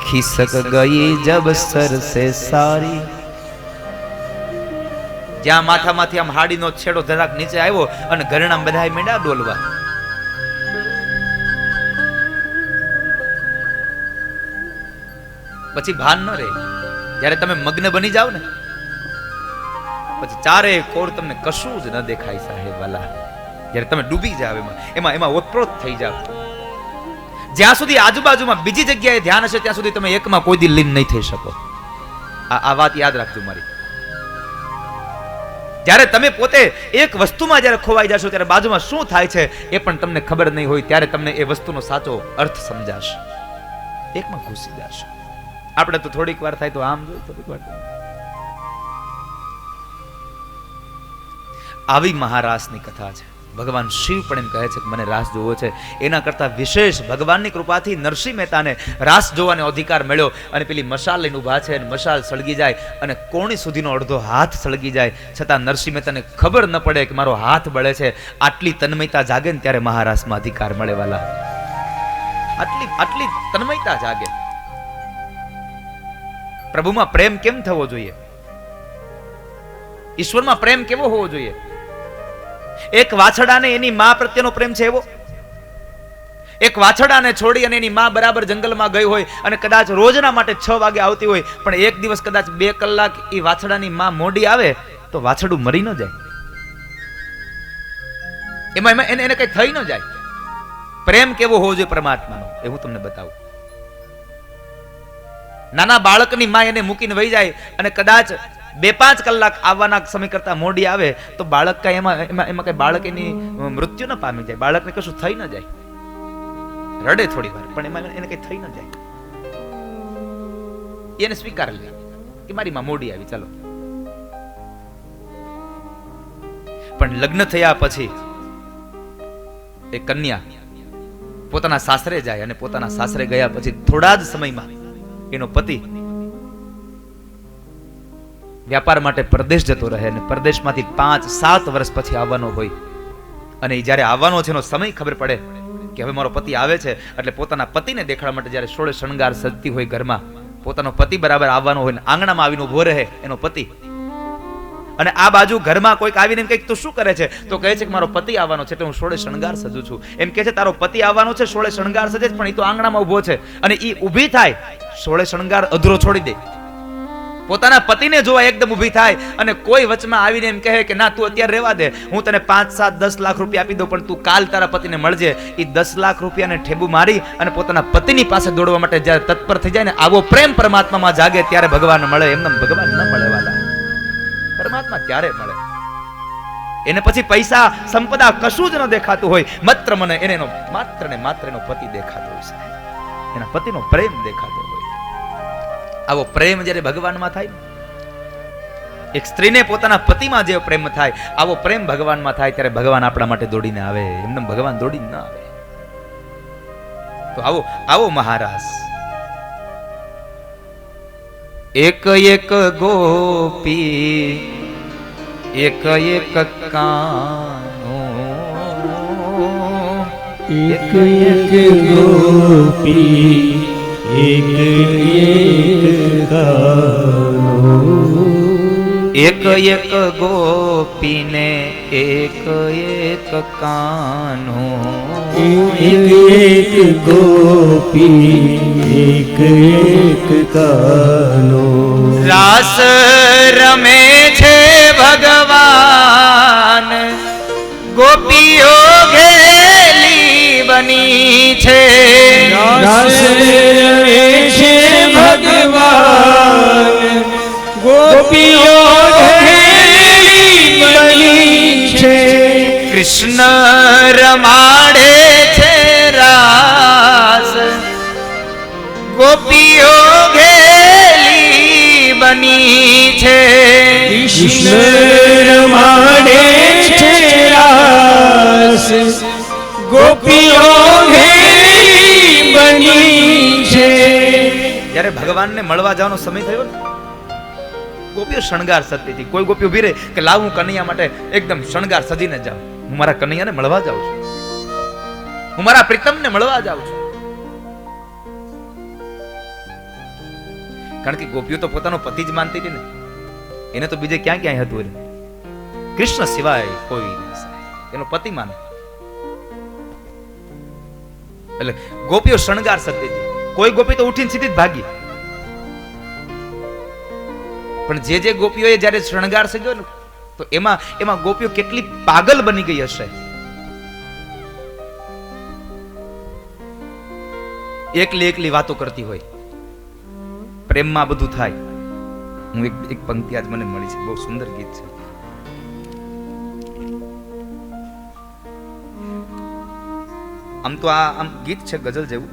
खिसक गई जब सर से सारी। ज्या माथामाથી આમ હાડીનો છેડો જરાક નીચે આવ્યો અને ઘરણા બધાય મેંડા ડોલવા. પછી ભાન ન રહે. જ્યારે તમે મગ્ન બની જાવ ને પછી ચારે કોર તમને કશું જ ન દેખાય સાહેબ વાલા. જ્યારે તમે ડૂબી જાવ એમાં ઓતપ્રોત થઈ જાવ. જ્યાં સુધી આજુબાજુમાં બીજી જગ્યાએ ધ્યાન હશે ત્યાં સુધી તમે એકમાં કોઈ દી લીન નહીં થઈ શકો. આ વાત યાદ રાખજો મારી. જ્યારે તમે પોતે એક વસ્તુમાં જ્યારે ખોવાઈ જશો ત્યારે બાજુમાં શું થાય છે એ પણ તમને ખબર નહીં હોય ત્યારે તમને એ વસ્તુનો સાચો અર્થ સમજાશે. એકમાં ઘૂસી જશે. આપણે તો થોડીક વાર થાય તો આમ જોઈએ, થોડીક વાર આવી મહારાસની કથા છે. ભગવાન શિવ પણ એમ કહે છે કે મને રાસ જોવો છે. એના કરતા વિશેષ ભગવાનની કૃપાથી નરસિંહ મહેતાને રાસ જોવાનો અધિકાર મળ્યો. અને પેલી મશાલ લઈને ઊભા છે અને મશાલ સળગી જાય અને કોણી સુધીનો અડધો હાથ સળગી જાય છતાં નરસિંહ મહેતાને ખબર ન પડે કે મારો હાથ બળે છે. આટલી તન્મયતા જાગે ને ત્યારે મહારાસમાં અધિકાર મળે વાલા. આટલી તન્મયતા જાગે. પ્રભુમાં પ્રેમ કેમ થવો જોઈએ? ઈશ્વરમાં પ્રેમ કેવો હોવો જોઈએ? એક વાછડાને એની માં પ્રત્યેનો પ્રેમ છે એવો. એક વાછડાને છોડી અને એની માં બરાબર જંગલમાં ગઈ હોય અને કદાચ રોજના માટે 6 વાગે આવતી હોય પણ એક દિવસ કદાચ 2 કલાક એ વાછડાની માં મોડી આવે તો વાછડું મરી ન જાય. એમાં એને કઈ થઈ ન જાય. પ્રેમ કેવો હોવો જોઈએ પરમાત્માનો એ હું તમને બતાવું. નાના બાળકની માં એને મૂકીને વહી જાય અને કદાચ 2-5 કલાક આવવાના સમય કરતા મોડી આવે તો બાળક કઈ એમાં કઈ બાળક એની મૃત્યુ ન પામી જાય. બાળકને કશું થઈ ન જાય. રડે થોડી વાર પણ એમાં એને કઈ થઈ ન જાય. એને સ્વીકાર લે કે મારી માં મોડી આવી, ચાલો. પણ લગ્ન થયા પછી એ કન્યા પોતાના સાસરે જાય અને પોતાના સાસરે ગયા પછી થોડા જ સમયમાં એનો પતિ વ્યાપાર માટે પરદેશ જતો રહે અને પરદેશમાંથી 5-7 વર્ષ પછી આવવાનો હોય અને જ્યારે આવવાનો છે એનો સમય ખબર પડે કે હવે મારો પતિ આવે છે એટલે પોતાના પતિને દેખાડવા માટે જ્યારે સોળે શણગાર સજતી હોય ઘરમાં, પોતાનો પતિ બરાબર આવવાનો હોય ને આંગણામાં આવીને ઉભો રહે એનો પતિ અને આ બાજુ ઘરમાં કોઈક આવીને એમ કહે તું શું કરે છે તો કહે છે કે મારો પતિ આવવાનો છે એટલે હું સોળે શણગાર સજું છું. એમ કહે છે તારો પતિ આવવાનો છે સોળે શણગાર સજે પણ એ તો આંગણામાં ઉભો છે અને એ ઊભી થાય સોળે શણગાર અધૂરો છોડી દે. પોતાના પતિને જોવા એકદમ ઊભી થાય અને કોઈ વચમાં આવીને એમ કહે કે ના તું અત્યારે રહેવા દે, હું તને 5-7-10 લાખ રૂપિયા આપી દઉં પણ તું કાલ તારા પતિને મળજે. એ 10 લાખ રૂપિયાને ઠેબુ મારી અને પોતાના પતિની પાસે દોડવા માટે જ્યારે તત્પર થઈ જાય ને આવો પ્રેમ પરમાત્મામાં જાગે ત્યારે ભગવાન મળે. એમને ભગવાન ન મળે વાલા. પરમાત્મા ત્યારે મળે. એને પછી પૈસા સંપદા કશું જ ન દેખાતું હોય, માત્ર ને માત્ર એનો પતિ દેખાતો હોય છે. એના પતિનો પ્રેમ દેખાતો હોય. આવો પ્રેમ જ્યારે ભગવાનમાં થાય, એક સ્ત્રીને પોતાના પતિમાં જે પ્રેમ થાય આવો પ્રેમ ભગવાનમાં થાય ત્યારે ભગવાન આપણા માટે દોડીને આવે. એમને ભગવાન દોડીને ના આવે. તો આવો મહારાસ. એક એક ગોપી એક એક કાનો, એક એક ગોપી એક એક કાનો, એક એક ગોપીને એક એક કાનો, એક એક ગોપી એક એક કાનો. રાસ રમે છે ભગવાન ગોપીઓ ઘેલી બની છે. રાસ રમે છે ભગવાન ગોપીઓ ઘેલી બની છે. કૃષ્ણ રમાડે છે રાસ ગોપીઓ ઘેલી બની છે. કૃષ્ણ રમાડે છે રાસ ગોપીઓ ઘેલી બની છે. જ્યારે ભગવાનને મળવા જવાનો સમય થયો ને, ગોપીઓ શણગાર સજતી હતી. કોઈ ગોપી ઉભી રહે કે લાવ હું કનૈયા માટે એકદમ શણગાર સજીને જાઉં, હું મારા કનૈયાને મળવા જાઉં છું, હું મારા પ્રીતમને મળવા જાઉં છું. કારણ કે ગોપીઓ તો પોતાનો પતિ જ માનતી હતી ને, એને તો બીજે ક્યાં ક્યાંય હતું. કૃષ્ણ સિવાય કોઈ નહીં, એનો પતિ માને. એટલે ગોપીઓ શણગાર સજતી હતી. કોઈ ગોપી તો ઉઠીને સીધી જ ભાગી. પણ જે ગોપીઓએ જ્યારે શણગાર સજ્યો ને, તો એમાં ગોપીઓ કેટલી પાગલ બની ગઈ હશે. એકલી વાતો કરતી હોય, પ્રેમમાં બધું થાય. હું એક પંક્તિ આજ મને મળી છે, બહુ સુંદર ગીત છે. આમ તો આમ ગીત છે ગઝલ જેવું,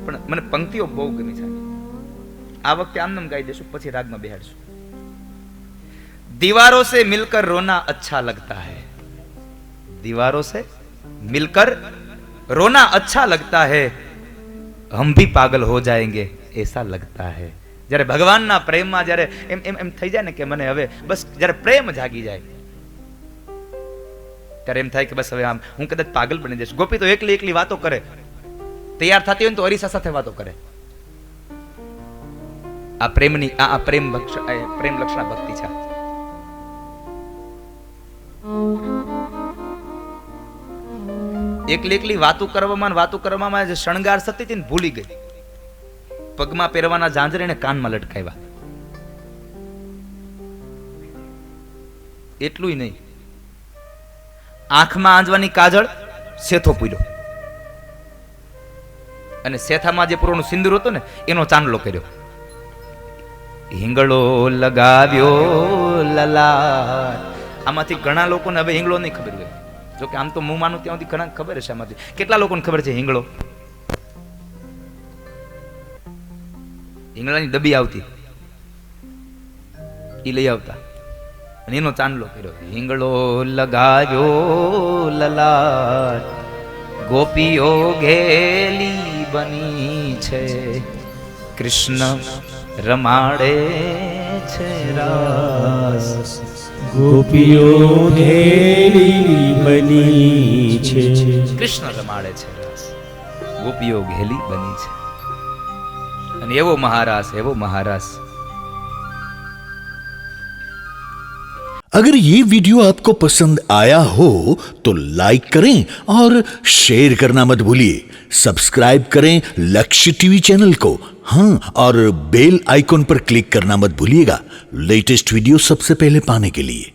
પણ મને પંક્તિઓ બહુ ગમી છે. આ વખતે આમ ગાઈ દેશું, પછી રાગમાં બેહાડશું. दीवारों से मिलकर रोना अच्छा लगता है, दीवारों से मिलकर रोना अच्छा लगता है, हम भी पागल हो जाएंगे ऐसा लगता है. જ્યારે ભગવાનના પ્રેમમાં જ્યારે એમ થઈ જાય ને કે મને હવે બસ જ્યારે પ્રેમ જાગી જાય, ત્યારે એમ થાય કે બસ હવે આમ હું કદાચ પાગલ બની જઈશ. ગોપી તો એકલી વાતો કરે, તૈયાર થતી હોય તો અરીસા સાથે વાતો કરે. આ પ્રેમની આ પ્રેમ લક્ષણા ભક્તિ છે. એકલી વાતો કરવામાં જે શણગાર સતી હતી ને ભૂલી ગઈ. પગમાં પહેરવાના ઝાંઝર એને કાનમાં લટકાવ્યા. એટલું નહીં, આંખમાં આંજવાની કાજળ સેથો પૂર્યો, અને સેથામાં જે પૂરોનું સિંદૂર હતું ને એનો ચાંદલો કર્યો. હિંગળો લગાવ્યો લલાટ. આમાંથી ઘણા લોકોને હવે હિંગળો નહીં ખબર હોય. જો કે આમ તો હું માનું ત્યાં સુધી ઘણા ખબર હશે. આમાંથી કેટલા લોકોને ખબર છે હિંગળો? હિંગળાની ડબ્બી આવતી, એ લઈ આવતા અને એનો ચાંદલો કર્યો. હિંગળો લગાવ્યો લલાટ, ગોપીઓ ઘેલી બની છે, કૃષ્ણ રમાડે છે રાસ. ગોપીઓ ઘેલી બની છે, કૃષ્ણ રમાડે છે રાસ, ગોપીઓ ઘેલી બની છે. અને એવો મહારાસ, એવો મહારાસ. अगर ये वीडियो आपको पसंद आया हो तो लाइक करें और शेयर करना मत भूलिए. सब्सक्राइब करें लक्ष्य टीवी चैनल को. हाँ, और बेल आइकॉन पर क्लिक करना मत भूलिएगा लेटेस्ट वीडियो सबसे पहले पाने के लिए.